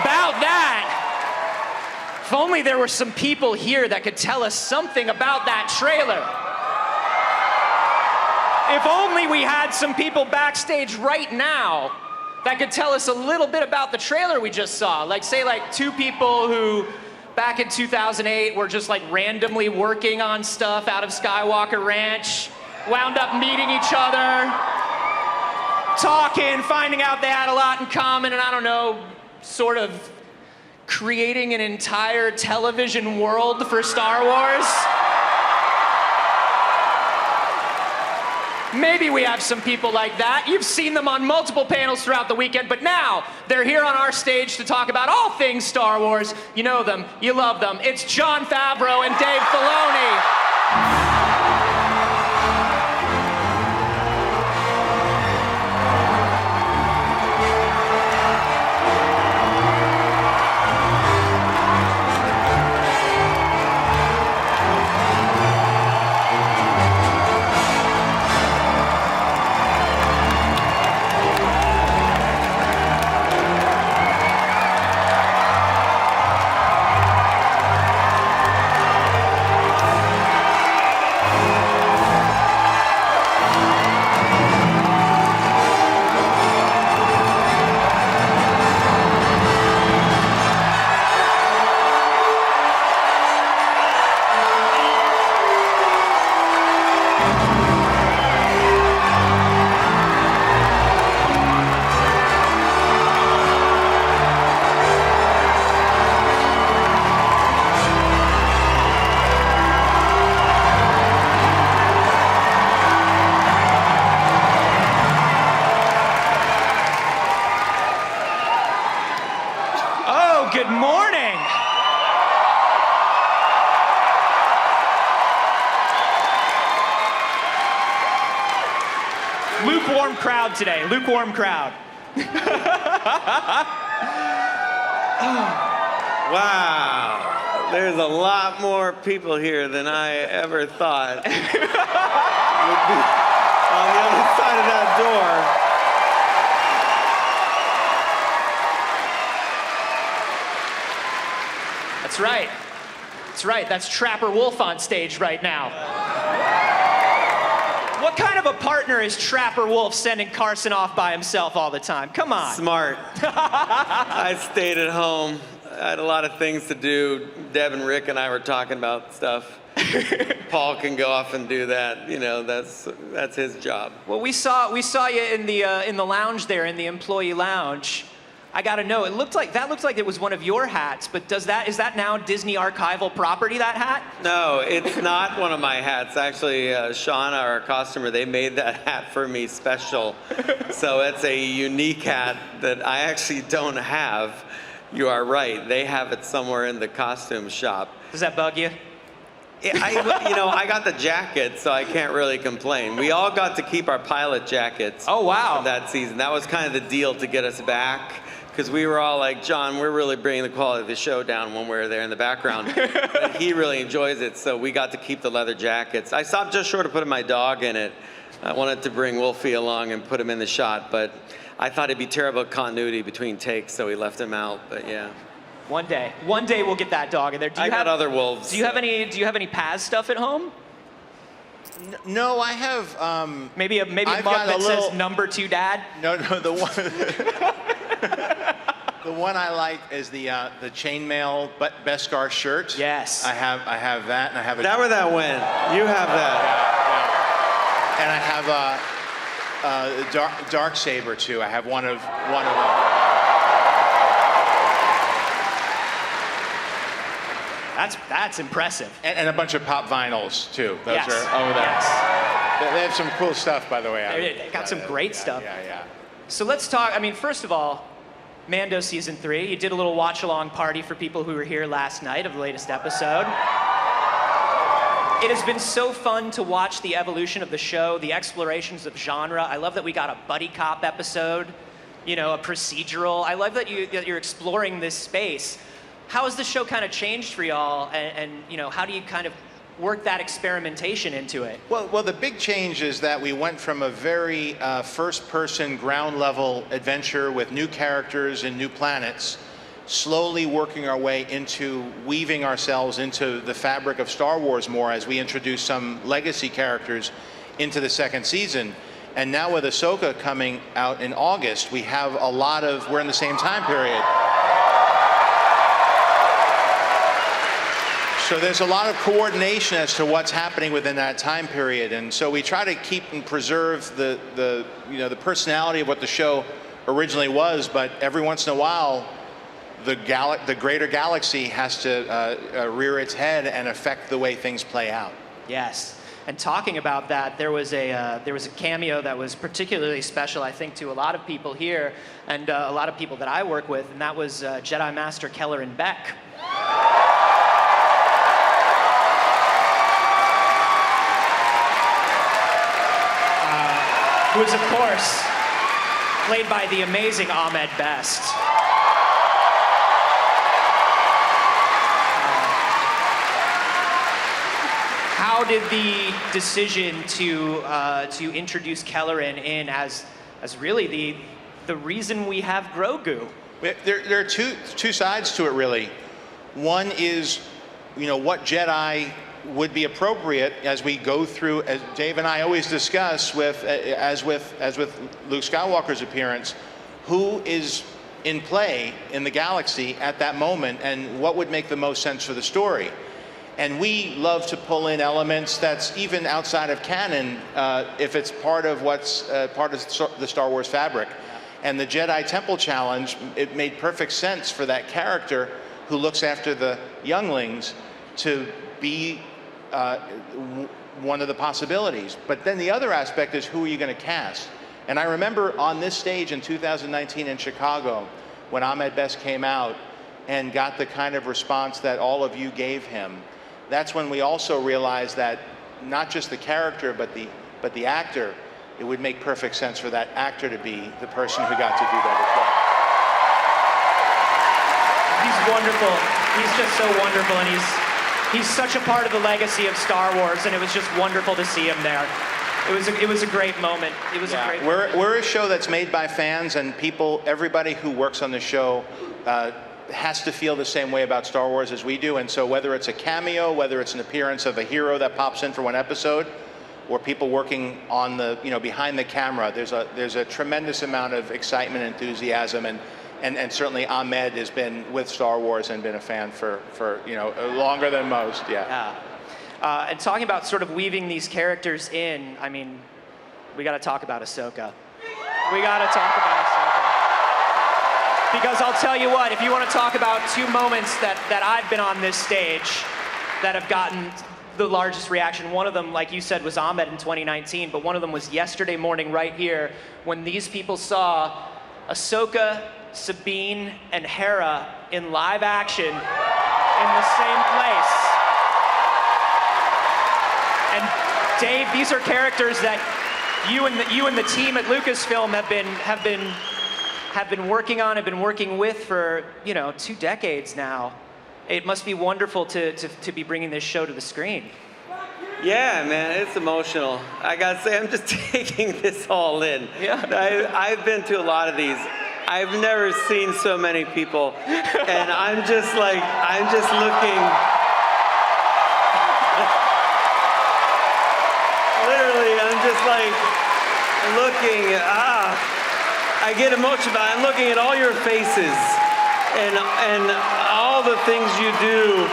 About that. If only there were some people here that could tell us something about that trailer. If only we had some people backstage right now that could tell us a little bit about the trailer we just saw. Like, say, like, two people who, back in 2008, were just, like, randomly working on stuff out of Skywalker Ranch, wound up meeting each other, talking, finding out they had a lot in common, and I don't know, sort of creating an entire television world for Star Wars. Maybe we have some people like that. You've seen them on multiple panels throughout the weekend, but now they're here on our stage to talk about all things Star Wars. You know them, you love them. It's Jon Favreau and Dave Filoni. Good morning. Lukewarm crowd today, lukewarm crowd. Wow, there's a lot more people here than I ever thought would be on the other side of that door. That's right. That's right. That's Trapper Wolf on stage right now. What kind of a partner is Trapper Wolf sending Carson off by himself all the time? Come on. Smart. I stayed at home. I had a lot of things to do. Deb and Rick and I were talking about stuff. Paul can go off and do that. You know, that's his job. Well, we saw you in the lounge there, in the employee lounge. I gotta know, it looked like it was one of your hats, but is that now Disney archival property, that hat? No, it's not one of my hats. Actually, Shauna, our costumer, they made that hat for me special. So it's a unique hat that I actually don't have. You are right, they have it somewhere in the costume shop. Does that bug you? I got the jacket, so I can't really complain. We all got to keep our pilot jackets. Oh, wow. That season. That was kind of the deal to get us back. Because we were all like, John, we're really bringing the quality of the show down when we're there in the background. But he really enjoys it, so we got to keep the leather jackets. I stopped just short of putting my dog in it. I wanted to bring Wolfie along and put him in the shot, but I thought it'd be terrible continuity between takes, so we left him out, but yeah. One day we'll get that dog in there. I got other wolves. Do you have any Paz stuff at home? No, I have, maybe a mug that says number 2 dad? No, the one. The one I like is the chainmail Beskar shirt. Yes. I have that, and I have a. That where that went. You have that. Yeah. And I have a dark saber too. I have one of them. That's impressive. And a bunch of pop vinyls too. Those yes. are over there. Yes. They have some cool stuff, by the way. They got some great stuff. Yeah. So let's talk. I mean, first of all, Mando Season 3. You did a little watch-along party for people who were here last night of the latest episode. It has been so fun to watch the evolution of the show, the explorations of genre. I love that we got a buddy cop episode, a procedural. I love that you're exploring this space. How has the show kind of changed for y'all, and how do you kind of work that experimentation into it? Well, the big change is that we went from a very first-person, ground-level adventure with new characters and new planets slowly working our way into weaving ourselves into the fabric of Star Wars more as we introduce some legacy characters into the second season. And now with Ahsoka coming out in August, we're in the same time period. So there's a lot of coordination as to what's happening within that time period. And so we try to keep and preserve the personality of what the show originally was, but every once in a while, the greater galaxy has to rear its head and affect the way things play out. Yes. And talking about that, there was a cameo that was particularly special, I think, to a lot of people here and a lot of people that I work with, and that was Jedi Master Kelleran Beck. Who is, of course, played by the amazing Ahmed Best. How did the decision to introduce Kelleran in as really the reason we have Grogu? There are two sides to it, really. One is, what Jedi would be appropriate as we go through, as Dave and I always discuss as with Luke Skywalker's appearance, who is in play in the galaxy at that moment and what would make the most sense for the story. And we love to pull in elements that's even outside of canon if it's part of what's part of the Star Wars fabric. And the Jedi Temple Challenge, it made perfect sense for that character who looks after the younglings to be one of the possibilities. But then the other aspect is, who are you going to cast? And I remember on this stage in 2019 in Chicago, when Ahmed Best came out and got the kind of response that all of you gave him, that's when we also realized that not just the character, but the actor, it would make perfect sense for that actor to be the person who got to do that He's wonderful. He's just so wonderful, and he's such a part of the legacy of Star Wars, and it was just wonderful to see him there. It was a great moment. It was a great moment. We're a show that's made by fans, and everybody who works on the show has to feel the same way about Star Wars as we do. And so whether it's a cameo, whether it's an appearance of a hero that pops in for one episode, or people working on behind the camera, there's a tremendous amount of excitement and enthusiasm, and certainly Ahmed has been with Star Wars and been a fan for longer than most. Yeah. And talking about sort of weaving these characters in, I mean, we got to talk about Ahsoka. We got to talk about Ahsoka. Because I'll tell you what, if you want to talk about two moments that I've been on this stage that have gotten the largest reaction, one of them, like you said, was Ahmed in 2019, but one of them was yesterday morning right here when these people saw Ahsoka, Sabine, and Hera in live action in the same place. And Dave, these are characters that you and the team at Lucasfilm have been working on, have been working with for 2 decades now. It must be wonderful to be bringing this show to the screen. Yeah, man, it's emotional. I gotta say, I'm just taking this all in. Yeah. I've been to a lot of these. I've never seen so many people, and I'm just looking. Literally, I'm just looking. I get emotional. I'm looking at all your faces and all the things you do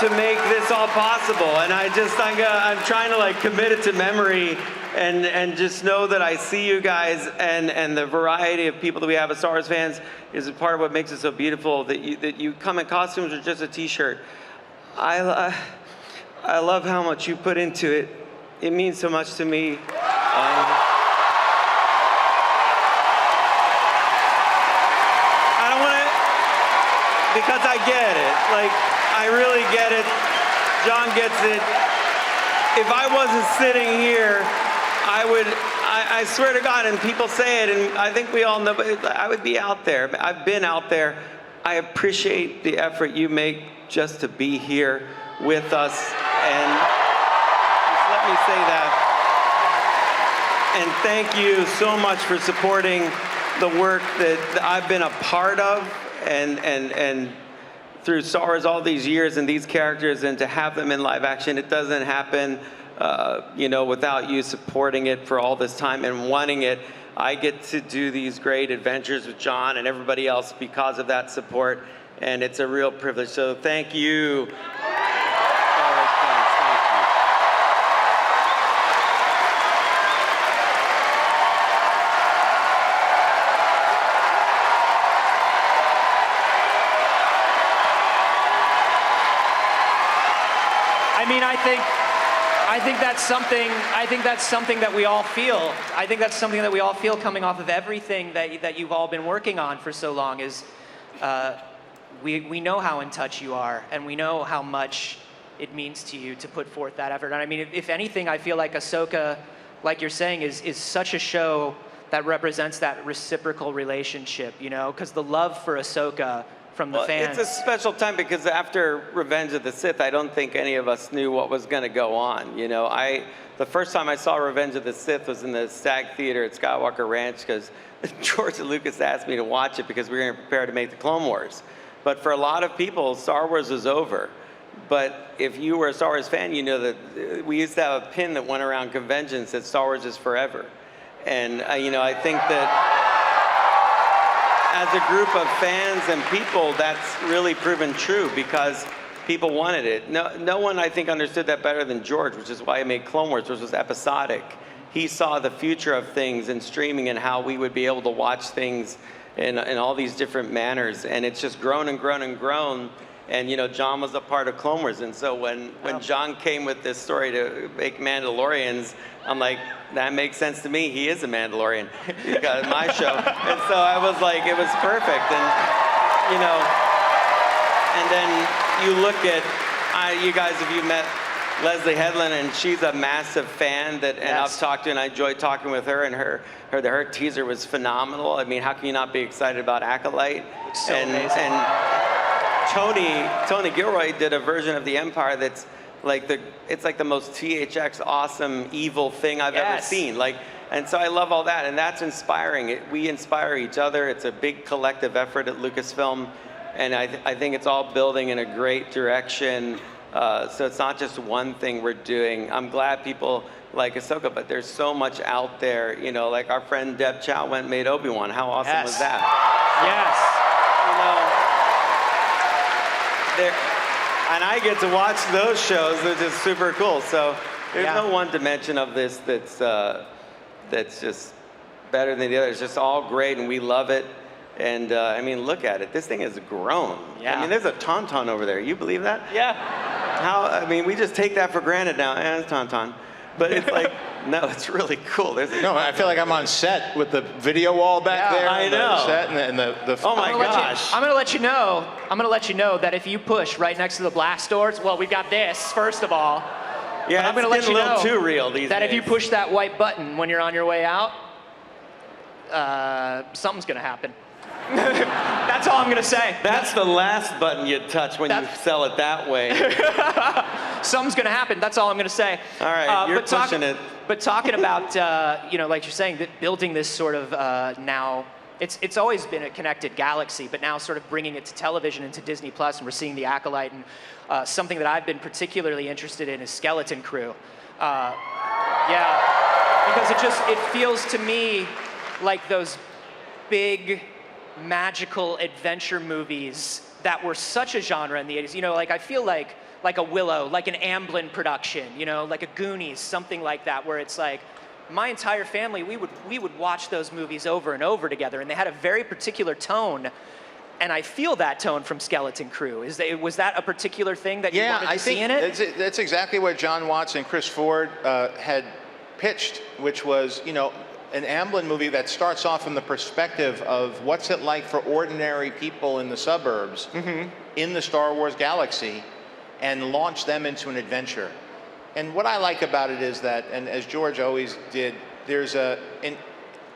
to make this all possible. And I'm trying to commit it to memory and just know that I see you guys and the variety of people that we have as Star Wars fans is a part of what makes it so beautiful. That you come in costumes or just a T-shirt. I love how much you put into it. It means so much to me. Because I get it. I really get it. John gets it. If I wasn't sitting here, I swear to God, and people say it, and I think we all know, but I would be out there. I've been out there. I appreciate the effort you make just to be here with us. And just let me say that. And thank you so much for supporting the work that I've been a part of. and through Star Wars all these years and these characters, and to have them in live action, it doesn't happen, without you supporting it for all this time and wanting it. I get to do these great adventures with John and everybody else because of that support, and it's a real privilege. So thank you. I mean, I think that's something. I think that's something that we all feel. I think that's something that we all feel coming off of everything that you've all been working on for so long. Is we know how in touch you are, and we know how much it means to you to put forth that effort. And I mean, if anything, I feel like Ahsoka, like you're saying, is such a show that represents that reciprocal relationship. Because the love for Ahsoka from the fans. It's a special time because after Revenge of the Sith, I don't think any of us knew what was going to go on. The first time I saw Revenge of the Sith was in the SAG Theater at Skywalker Ranch because George Lucas asked me to watch it because we were going to prepare to make the Clone Wars. But for a lot of people, Star Wars is over. But if you were a Star Wars fan, you know that we used to have a pin that went around conventions that Star Wars is forever. And, I think that as a group of fans and people, that's really proven true because people wanted it. No one, I think, understood that better than George, which is why he made Clone Wars, which was episodic. He saw the future of things in streaming and how we would be able to watch things in all these different manners. And it's just grown and grown and grown. And, John was a part of Clone Wars. And so when John came with this story to make Mandalorians, I'm like, that makes sense to me. He is a Mandalorian because my show. And so I was like, it was perfect. And, and then you look at, you guys, if you met Leslie Headland, and she's a massive fan and I've talked to, and I enjoyed talking with her, and her teaser was phenomenal. I mean, how can you not be excited about Acolyte? It's so amazing. And Tony Gilroy did a version of The Empire that's it's like the most THX awesome evil thing I've ever seen. And so I love all that, and that's inspiring. We inspire each other. It's a big collective effort at Lucasfilm, and I think it's all building in a great direction. So it's not just one thing we're doing. I'm glad people like Ahsoka, but there's so much out there. Like our friend Deb Chow went and made Obi-Wan. How awesome was that? And I get to watch those shows, which is super cool. So there's no one dimension of this that's just better than the other. It's just all great, and we love it. And I mean, look at it. This thing has grown. I mean, there's a Tauntaun over there. You believe that? Yeah. We just take that for granted now. It's Tauntaun. But it's like, no, it's really cool. I feel like I'm on set with the video wall back there. I know. The set and the oh my gosh. I'm gonna let you know that if you push right next to the blast doors, well, we've got this first of all. Yeah, I'm gonna let you know a little too real these that days. if you push that white button when you're on your way out, something's gonna happen. That's all I'm gonna say. That's the last button you touch when you sell it that way. Something's gonna happen. That's all I'm gonna say. All right, you're pushing it. But talking about, like you're saying, that building this sort of now, it's always been a connected galaxy, but now sort of bringing it to television and to Disney Plus, and we're seeing The Acolyte, and something that I've been particularly interested in is Skeleton Crew. Because it feels to me like those big, magical adventure movies that were such a genre in the 80s. I feel like a Willow, like an Amblin production, like a Goonies, something like that, where it's like my entire family, we would watch those movies over and over together, and they had a very particular tone. And I feel that tone from Skeleton Crew. Was that a particular thing that you wanted to see in it? That's exactly what John Watts and Chris Ford had pitched, which was, an Amblin movie that starts off from the perspective of what's it like for ordinary people in the suburbs in the Star Wars galaxy, and launch them into an adventure. And what I like about it is that, and as George always did, there's an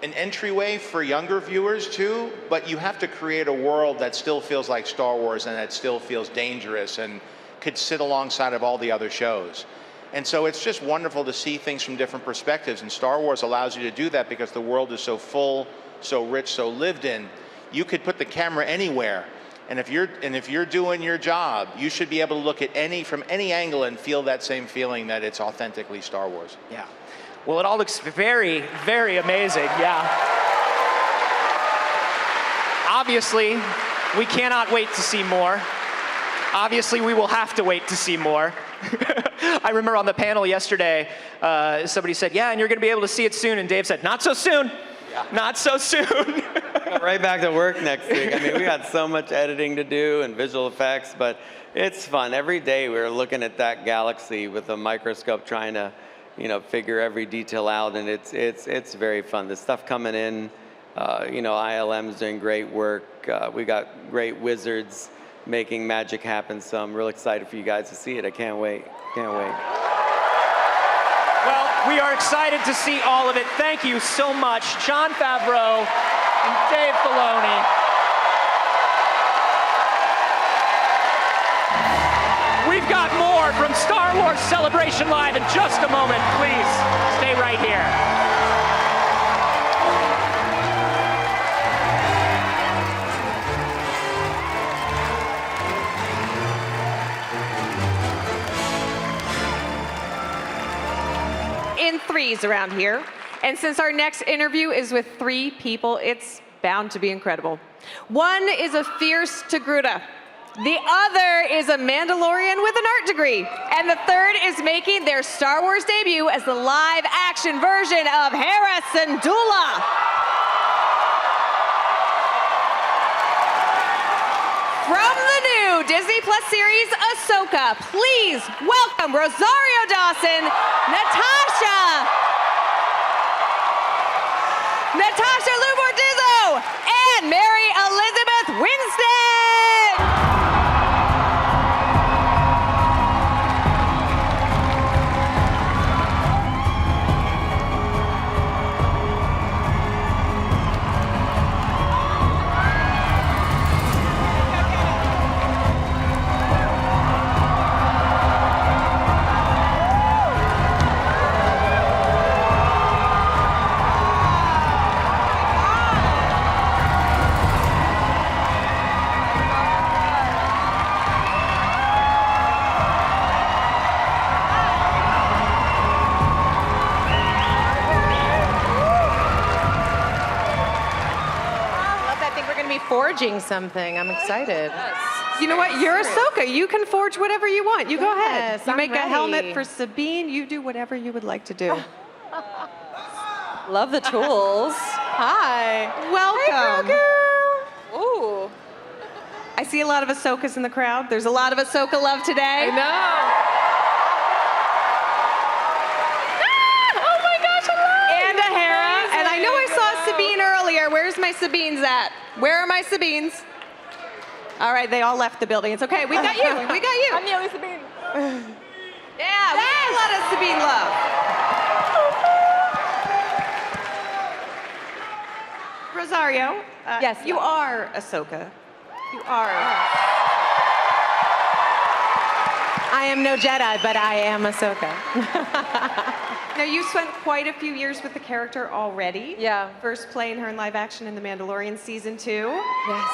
entryway for younger viewers too, but you have to create a world that still feels like Star Wars and that still feels dangerous and could sit alongside of all the other shows. And so it's just wonderful to see things from different perspectives, and Star Wars allows you to do that because the world is so full, so rich, so lived in. You could put the camera anywhere And if you're doing your job, you should be able to look at from any angle and feel that same feeling that it's authentically Star Wars. Yeah. Well, it all looks very, very amazing. Yeah. Obviously, we cannot wait to see more. Obviously, we will have to wait to see more. I remember on the panel yesterday, somebody said, yeah, and you're going to be able to see it soon. And Dave said, not so soon. Yeah. Not so soon. Right back to work next week. I mean, we got so much editing to do and visual effects, but it's fun. Every day we're looking at that galaxy with a microscope trying to, figure every detail out, and it's very fun. The stuff coming in, ILM's doing great work. We got great wizards making magic happen, so I'm real excited for you guys to see it. I can't wait. Can't wait. Well, we are excited to see all of it. Thank you so much, Jon Favreau and Dave Filoni. We've got more from Star Wars Celebration Live in just a moment. Please stay right here. In threes around here. And since our next interview is with 3 people, it's bound to be incredible. One is a fierce Togruta. The other is a Mandalorian with an art degree. And the third is making their Star Wars debut as the live-action version of Hera Syndulla. From the new Disney Plus series Ahsoka, please welcome Rosario Dawson, Natasha Lubordizzo, and Mary Elizabeth Winstead. Forging something. I'm excited. You know what? You're Ahsoka. You can forge whatever you want. You go ahead. You I'm make ready. a helmet for Sabine. You do whatever you would like to do. Love the tools. Hi. Welcome. Hey, Ooh. I see a lot of Ahsokas in the crowd. There's a lot of Ahsoka love today. I know. Oh my gosh, I love it. And a Hera. And I know I saw Sabine earlier. Where's my Sabines at? Where are my Sabines? All right, they all left the building. It's okay. We got you. We got you. I'm the only Sabine. Yeah, we got a lot of Sabine love. Rosario, Yes, you yeah. are Ahsoka. You are. I am no Jedi, but I am Ahsoka. Now, you spent quite a few years with the character already. Yeah. First playing her in live action in The Mandalorian Season 2. Yes.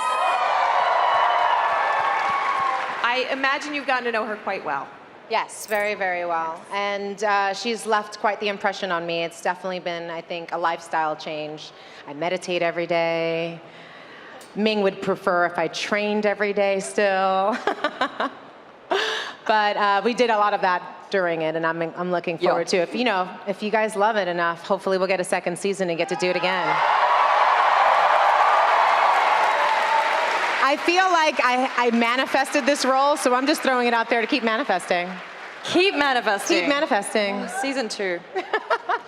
I imagine you've gotten to know her quite well. Yes, very, very well. And she's left quite the impression on me. It's definitely been, I think, a lifestyle change. I meditate every day. Ming would prefer if I trained every day still. But we did a lot of that during it, and I'm looking forward to it. If you guys love it enough, hopefully we'll get a second season and get to do it again. I feel like I manifested this role, so I'm just throwing it out there to keep manifesting. Keep manifesting. Keep manifesting. Season 2.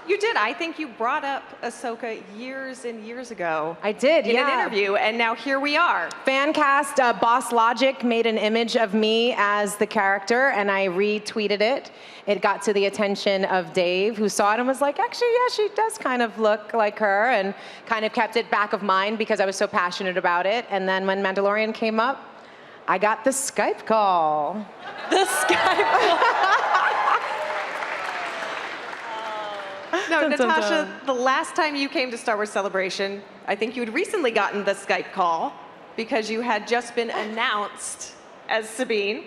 You did. I think you brought up Ahsoka years and years ago. I did, in an interview, and now here we are. Fan cast, Boss Logic made an image of me as the character, and I retweeted it. It got to the attention of Dave, who saw it and was like, actually, yeah, she does kind of look like her, and kind of kept it back of mind because I was so passionate about it. And then when Mandalorian came up, I got the Skype call. The Skype call. No, Natasha, the last time you came to Star Wars Celebration, I think you had recently gotten the Skype call. because you had just been announced as Sabine.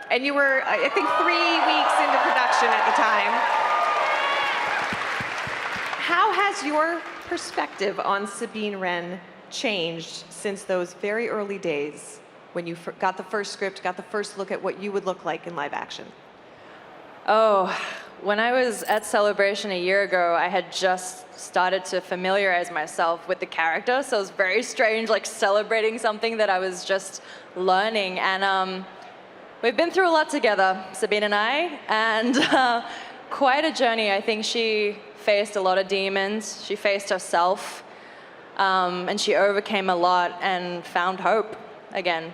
And you were, I think, 3 weeks into production at the time. How has your perspective on Sabine Wren changed since those very early days when you got the first script, got the first look at what you would look like in live action? Oh, when I was at Celebration a year ago, I had just started to familiarize myself with the character, so it was very strange, like celebrating something that I was just learning. And we've been through a lot together, Sabine and I, and quite a journey. I think she faced a lot of demons. She faced herself, and she overcame a lot and found hope again.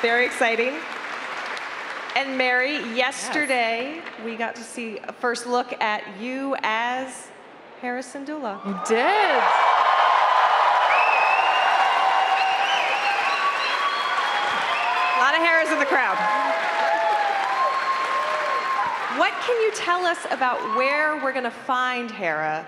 Very exciting. And Mary, yesterday we got to see a first look at you as Hera Syndulla. You did. A lot of Heras in the crowd. What can you tell us about where we're going to find Hera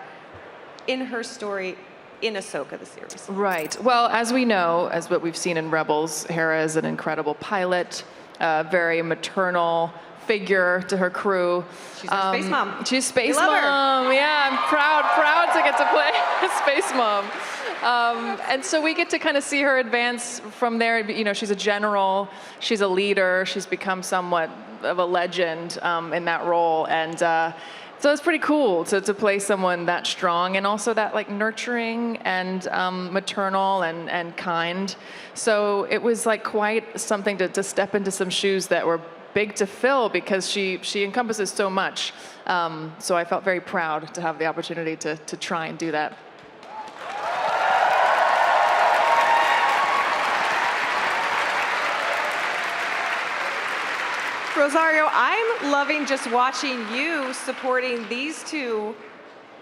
in her story in Ahsoka, the series? Right. Well, as we know, as what we've seen in Rebels, Hera is an incredible pilot, very maternal figure to her crew. She's our space mom. She's space We love her. mom. Yeah, I'm proud to get to play a space mom. And so we get to kind of see her advance from there. You know, she's a general, she's a leader, she's become somewhat of a legend in that role. And so it's pretty cool to play someone that strong and also that like nurturing and maternal and kind. So it was like quite something to step into some shoes that were big to fill because she encompasses so much. So I felt very proud to have the opportunity to try and do that. Rosario, I'm loving just watching you supporting these two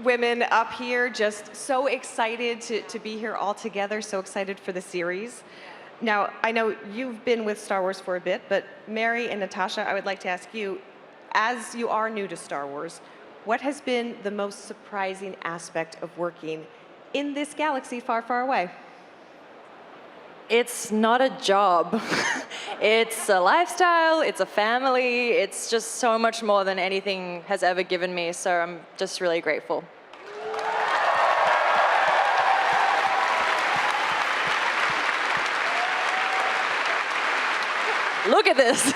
women up here, just so excited to be here all together, so excited for the series. Now, I know you've been with Star Wars for a bit, but Mary and Natasha, I would like to ask you, as you are new to Star Wars, what has been the most surprising aspect of working in this galaxy far, far away? It's not a job. It's a lifestyle, it's a family, it's just so much more than anything has ever given me, so I'm just really grateful. Look at this.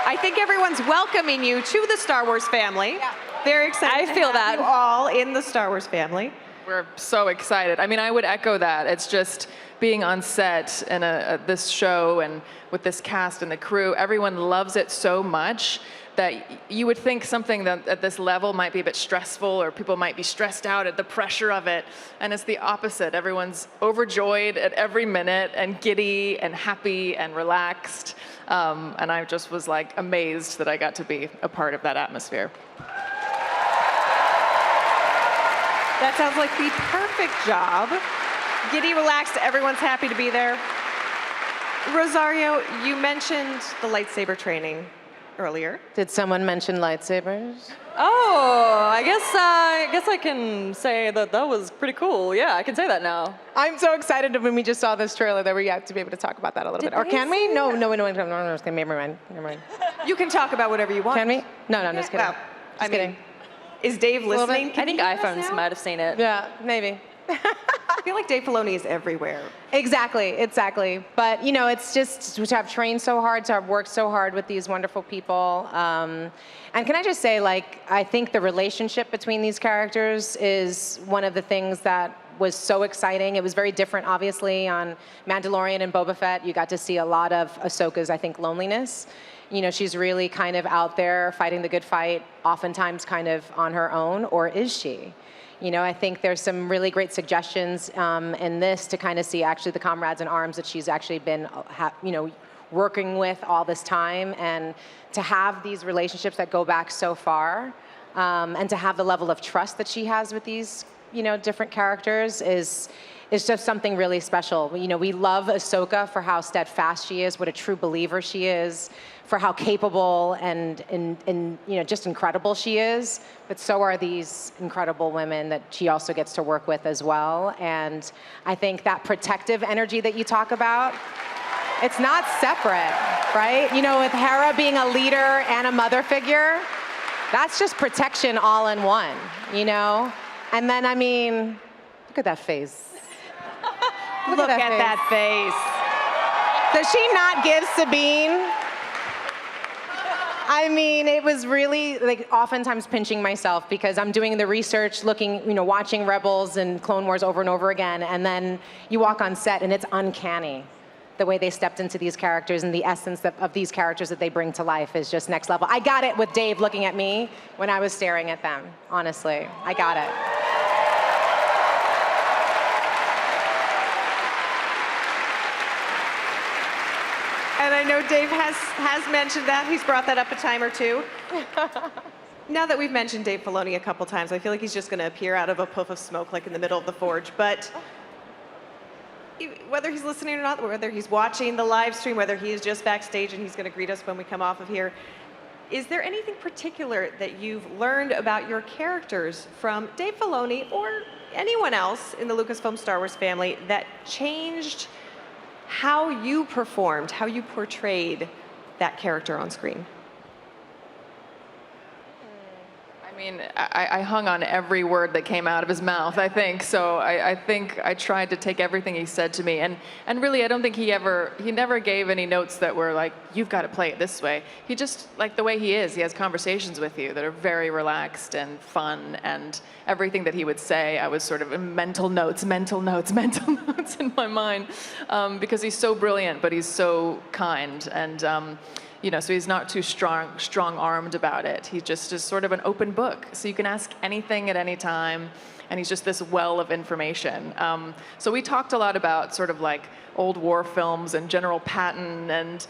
I think everyone's welcoming you to the Star Wars family. Yeah. Very excited I feel to that. have you all in the Star Wars family. We're so excited. I mean, I would echo that. It's just being on set in this show and with this cast and the crew, everyone loves it so much that you would think something that at this level might be a bit stressful or people might be stressed out at the pressure of it. And it's the opposite. Everyone's overjoyed at every minute and giddy and happy and relaxed. And I just was like amazed that I got to be a part of that atmosphere. That sounds like the perfect job. Giddy, relaxed, everyone's happy to be there. Rosario, you mentioned the lightsaber training earlier. Did someone mention lightsabers? Oh, I guess I can say that was pretty cool. Yeah, I can say that now. I'm so excited when we just saw this trailer that we have to be able to talk about that a little bit. Or can we? No. Never mind. You can talk about whatever you want. Can we? No, I'm just kidding. Well, Just kidding. Is Dave little bit. listening? Can I think he hear us iPhones now? might have seen it. Yeah, maybe. I feel like Dave Filoni is everywhere. Exactly. But, you know, it's just to have trained so hard, to have worked so hard with these wonderful people. And can I just say, like, I think the relationship between these characters is one of the things that was so exciting. It was very different, obviously, on Mandalorian and Boba Fett. You got to see a lot of Ahsoka's, I think, loneliness. You know, she's really kind of out there fighting the good fight, oftentimes kind of on her own, or is she? You know, I think there's some really great suggestions in this to kind of see actually the comrades in arms that she's actually been, working with all this time, and to have these relationships that go back so far. and to have the level of trust that she has with these, different characters is just something really special. We love Ahsoka for how steadfast she is, what a true believer she is, for how capable and just incredible she is. But so are these incredible women that she also gets to work with as well. And I think that protective energy that you talk about, it's not separate, right? With Hera being a leader and a mother figure, that's just protection all in one, And then, look at that face. Look at that face. Does she not give Sabine? It was really oftentimes pinching myself because I'm doing the research, looking, watching Rebels and Clone Wars over and over again, and then you walk on set and it's uncanny. The way they stepped into these characters and the essence of these characters that they bring to life is just next level. I got it with Dave looking at me when I was staring at them, honestly. I got it. And I know Dave has mentioned that. He's brought that up a time or two. Now that we've mentioned Dave Filoni a couple times, I feel like he's just going to appear out of a puff of smoke like in the middle of the forge. But whether he's listening or not, whether he's watching the live stream, whether he is just backstage and he's going to greet us when we come off of here, is there anything particular that you've learned about your characters from Dave Filoni or anyone else in the Lucasfilm Star Wars family that changed how you performed, how you portrayed that character on screen? I hung on every word that came out of his mouth, I think. So I think I tried to take everything he said to me. And really, I don't think he never gave any notes that were like, you've got to play it this way. He just, like the way he is, he has conversations with you that are very relaxed and fun. And everything that he would say, I was sort of in mental notes in my mind. Because he's so brilliant, but he's so kind. And so he's not too strong-armed about it. He just is sort of an open book. So you can ask anything at any time, and he's just this well of information. So we talked a lot about sort of like old war films and General Patton and,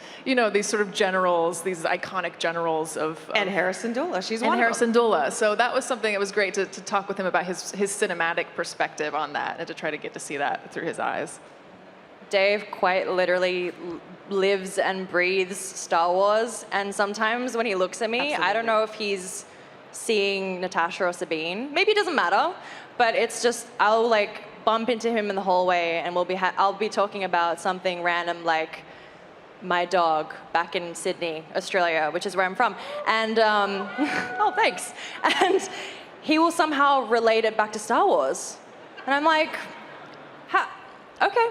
these sort of generals, these iconic generals of and Harrison Dula, she's one and of Harrison Dula. So that was something that was great to talk with him about his cinematic perspective on that and to try to get to see that through his eyes. Dave quite literally lives and breathes Star Wars, and sometimes when he looks at me, Absolutely. I don't know if he's seeing Natasha or Sabine. Maybe it doesn't matter, but it's just I'll bump into him in the hallway, and I'll be talking about something random like my dog back in Sydney, Australia, which is where I'm from, and oh thanks, and he will somehow relate it back to Star Wars, and I'm like, okay.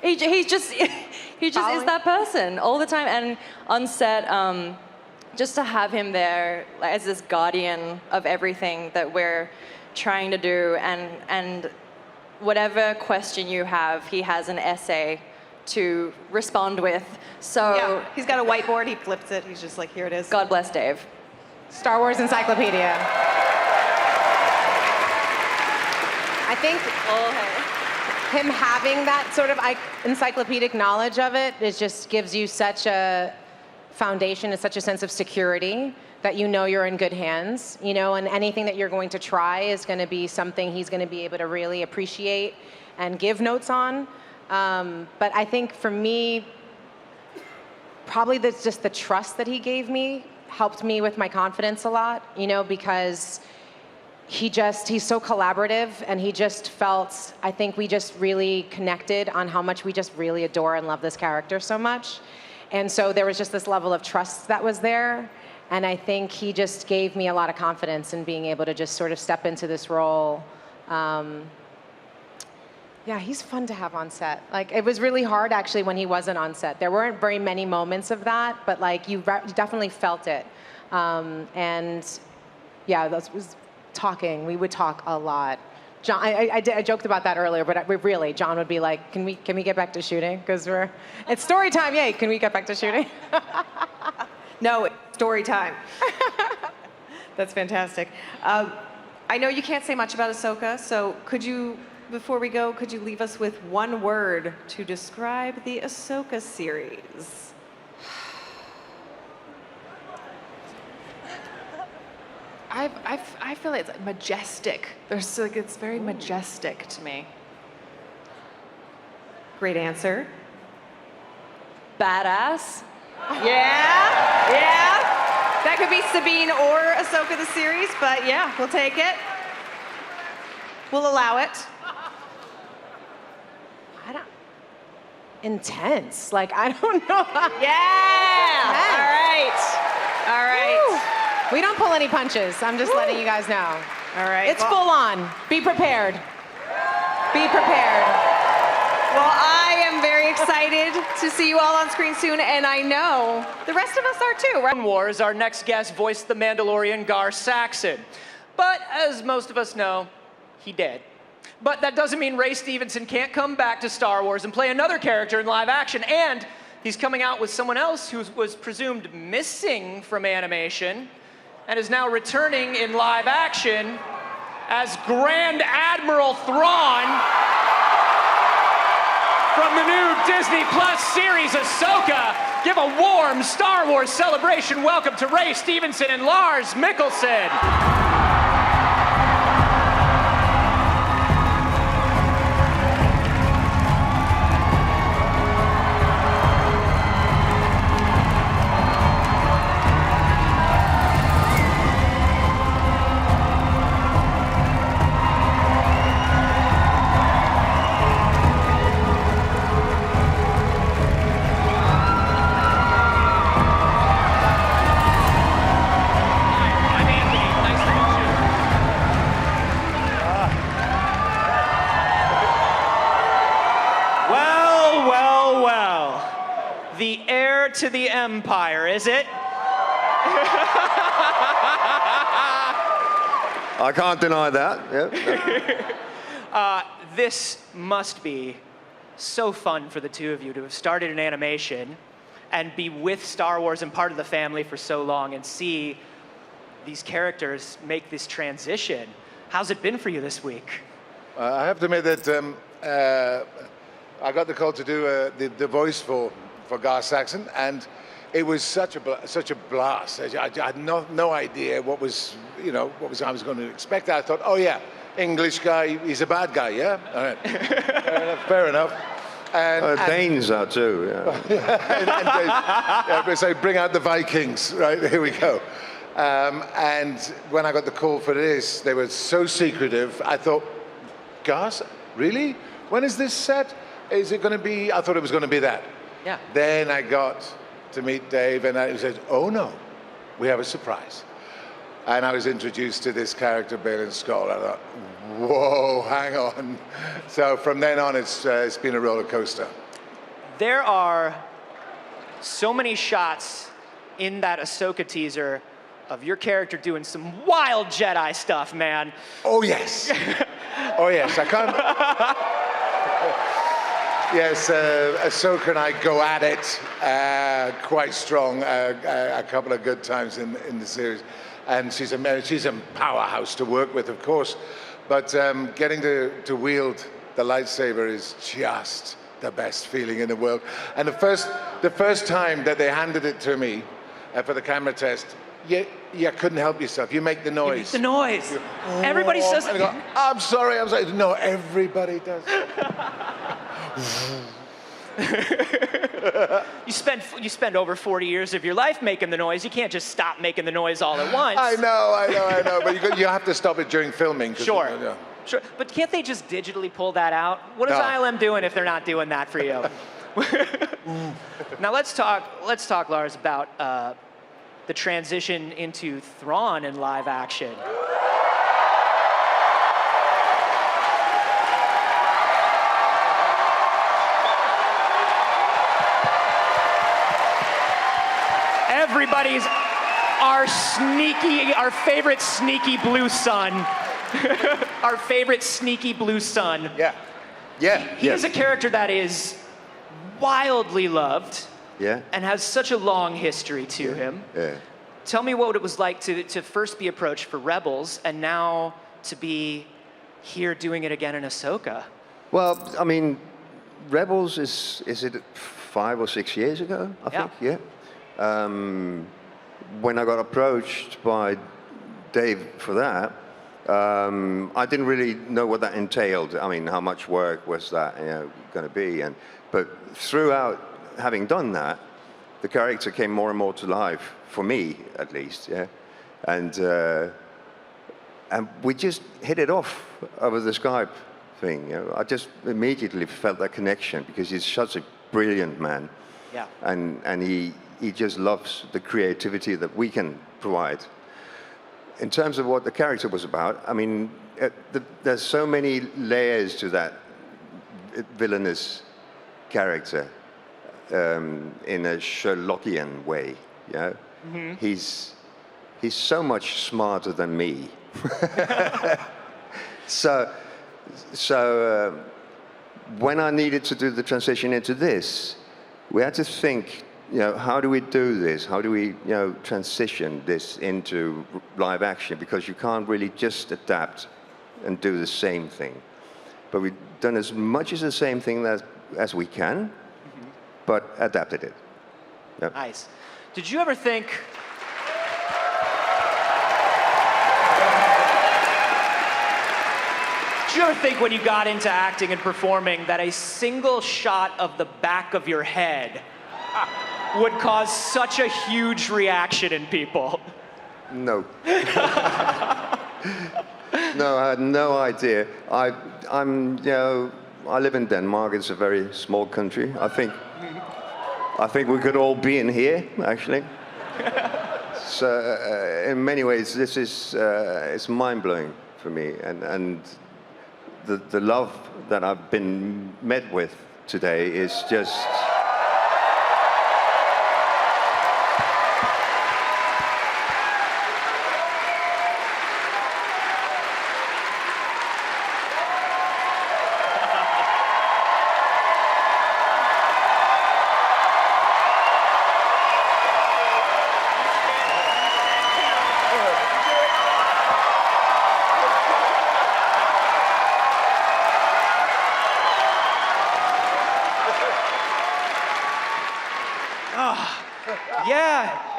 He just is that person all the time. And on set, just to have him there as this guardian of everything that we're trying to do, and whatever question you have, he has an essay to respond with. So Yeah, he's got a whiteboard, he flips it, he's just like, here it is. God bless Dave. Star Wars Encyclopedia. I think him having that sort of encyclopedic knowledge of it just gives you such a foundation and such a sense of security that you're in good hands, and anything that you're going to try is going to be something he's going to be able to really appreciate and give notes on. But I think for me, probably just the trust that he gave me helped me with my confidence a lot, because he's so collaborative, and I think we just really connected on how much we just really adore and love this character so much. And so there was just this level of trust that was there. And I think he just gave me a lot of confidence in being able to just sort of step into this role. Yeah, he's fun to have on set. It was really hard actually when he wasn't on set. There weren't very many moments of that, but you definitely felt it. And yeah, that was talking. We would talk a lot. John, I joked about that earlier, but really, John would be like, "Can we get back to shooting? Because it's story time. Yay! Can we get back to shooting?" No, it's story time. That's fantastic. I know you can't say much about Ahsoka, so before we go, could you leave us with one word to describe the Ahsoka series? I feel like it's majestic. There's like, it's very majestic to me. Great answer. Badass. Yeah, yeah. That could be Sabine or Ahsoka the series, but yeah, we'll take it. We'll allow it. Intense. Like, I don't know. Yeah. All right. Woo. We don't pull any punches. I'm just letting you guys know. All right. It's full on. Be prepared. Be prepared. Well, I am very excited to see you all on screen soon, and I know the rest of us are too, right? Wars, our next guest voiced the Mandalorian Gar Saxon. But as most of us know, he dead. But that doesn't mean Ray Stevenson can't come back to Star Wars and play another character in live action. And he's coming out with someone else who was presumed missing from animation and is now returning in live action as Grand Admiral Thrawn from the new Disney Plus series Ahsoka. Give a warm Star Wars celebration welcome to Ray Stevenson and Lars Mikkelsen. The heir to the Empire, is it? I can't deny that. Yeah. This must be so fun for the two of you to have started an animation and be with Star Wars and part of the family for so long and see these characters make this transition. How's it been for you this week? I have to admit that I got the call to do the voice for Gar Saxon, and it was such a blast. I had no idea what I was going to expect. I thought, oh yeah, English guy, he's a bad guy, yeah? All right. Fair enough. And Danes are too, yeah. So bring out the Vikings, right? Here we go. And when I got the call for this, they were so secretive. I thought, Gar, really? When is this set? Is it going to be? I thought it was going to be that. Yeah. Then I got to meet Dave, and he said, oh no, we have a surprise. And I was introduced to this character, Balin Skull. I thought, whoa, hang on. So from then on, it's been a roller coaster. There are so many shots in that Ahsoka teaser of your character doing some wild Jedi stuff, man. Oh, yes. Oh, yes. I can't... Yes, Ahsoka and I go at it quite strong a couple of good times in the series. And she's a powerhouse to work with, of course. But getting to wield the lightsaber is just the best feeling in the world. And the first time that they handed it to me for the camera test, you couldn't help yourself. You make the noise. You make the noise. Everybody says it. I'm sorry. No, everybody does. You spend over 40 years of your life making the noise. You can't just stop making the noise all at once. I know. But you have to stop it during filming. Sure. Sure. But can't they just digitally pull that out? What is ILM doing if they're not doing that for you? Now let's talk, Lars, about the transition into Thrawn in live action. Everybody's our favorite sneaky blue son. Our favorite sneaky blue son. Yeah. He is a character that is wildly loved. Yeah. And has such a long history to him. Yeah. Tell me what it was like to first be approached for Rebels and now to be here doing it again in Ahsoka. Well, I mean, Rebels is it 5 or 6 years ago, I think, yeah. When I got approached by Dave for that. I didn't really know what that entailed. I mean, how much work was that going to be? But throughout having done that, the character came more and more to life, for me at least, yeah. And we just hit it off over the Skype thing. I just immediately felt that connection because he's such a brilliant man. Yeah. And he just loves the creativity that we can provide. In terms of what the character was about, I mean, there's so many layers to that villainous character in a Sherlockian way. Yeah, he's so much smarter than me. So when I needed to do the transition into this, we had to think, how do we do this? How do we, transition this into live action? Because you can't really just adapt and do the same thing. But we've done as much as the same thing as we can, but adapted it. Yep. Nice. Did you ever think... Did you ever think when you got into acting and performing that a single shot of the back of your head would cause such a huge reaction in people? No. No, I had no idea. I live in Denmark. It's a very small country. I think we could all be in here, actually. So in many ways, this is it's mind-blowing for me, and the love that I've been met with today is just.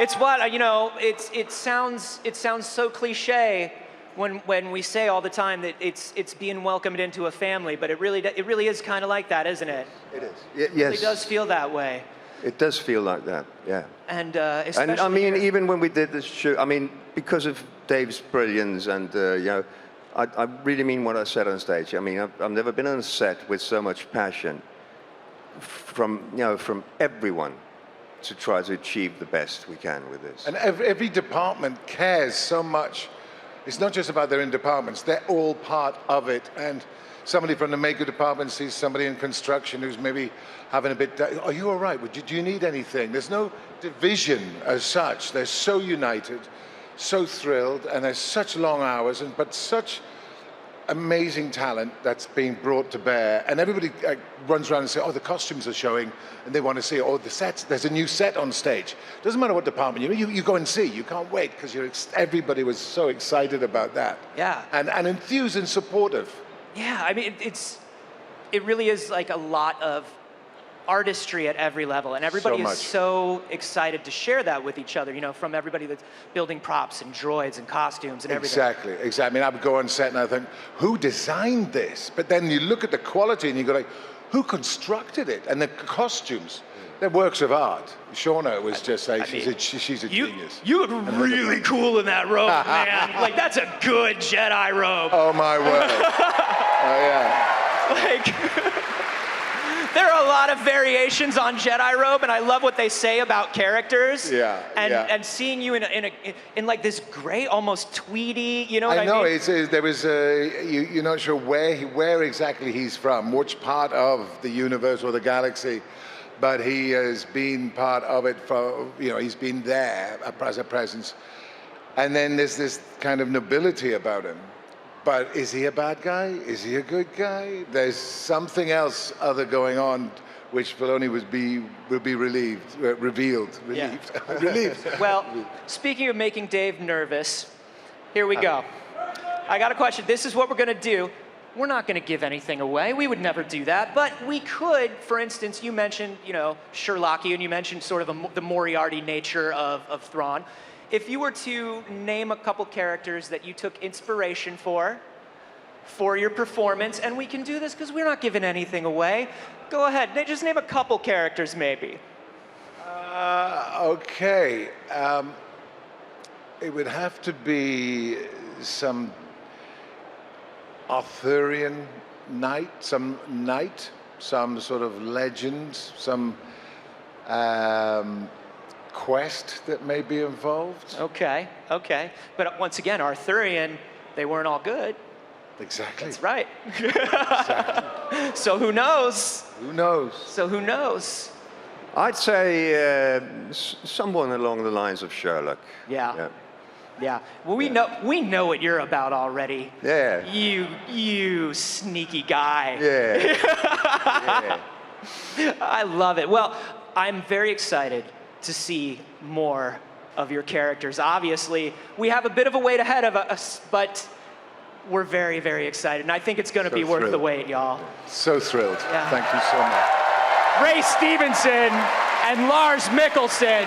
It's what it sounds so cliche when we say all the time that it's being welcomed into a family, but it really is kind of like that, isn't it? It is. Yes. It really does feel that way. It does feel like that, yeah. And especially. And I mean, even when we did this shoot, I mean, because of Dave's brilliance, and I really mean what I said on stage. I mean, I've never been on a set with so much passion from everyone, to try to achieve the best we can with this. And every department cares so much. It's not just about their own departments, they're all part of it. And somebody from the makeup department sees somebody in construction who's maybe having a bit, are you all right? Do you need anything? There's no division as such. They're so united, so thrilled, and there's such long hours, but such amazing talent that's being brought to bear, and everybody runs around and says, oh, the costumes are showing, and they want to see, oh, the sets, there's a new set on stage. Doesn't matter what department you go and see, you can't wait, because everybody was so excited about that. Yeah. And enthused and supportive. Yeah, I mean, it really is like a lot of artistry at every level, and everybody is so excited to share that with each other, from everybody that's building props and droids and costumes and everything. Exactly. I mean, I would go on set and I think, who designed this? But then you look at the quality and you go like, who constructed it? And the costumes, they're works of art. Shauna was just like, she's a genius. You look really cool in that robe, man. Like, that's a good Jedi robe. Oh, my word. Oh, yeah. There are a lot of variations on Jedi robe, and I love what they say about characters. Yeah. And seeing you in like this gray, almost tweedy, you know what I mean? I know. There was you're not sure where exactly he's from, which part of the universe or the galaxy, but he has been part of it for he's been there as a presence, and then there's this kind of nobility about him. But is he a bad guy? Is he a good guy? There's something else other going on, which Filoni will be revealed. Well, speaking of making Dave nervous, here we go. I got a question. This is what we're going to do. We're not going to give anything away. We would never do that. But we could, for instance, you mentioned, Sherlockian, you mentioned sort of the Moriarty nature of Thrawn. if you were to name a couple characters that you took inspiration for your performance, and we can do this because we're not giving anything away. Go ahead, just name a couple characters maybe. Okay. It would have to be some Arthurian knight, some sort of legend, some quest that may be involved. Okay. But once again, Arthurian, they weren't all good. Exactly. That's right. Exactly. So who knows? Who knows? So who knows? I'd say someone along the lines of Sherlock. Yeah. Well, we know what you're about already. Yeah. You sneaky guy. Yeah. I love it. Well, I'm very excited to see more of your characters. Obviously, we have a bit of a wait ahead of us, but we're very, very excited. And I think it's going to be worth the wait, y'all. So thrilled. Yeah. Thank you so much. Ray Stevenson and Lars Mikkelsen.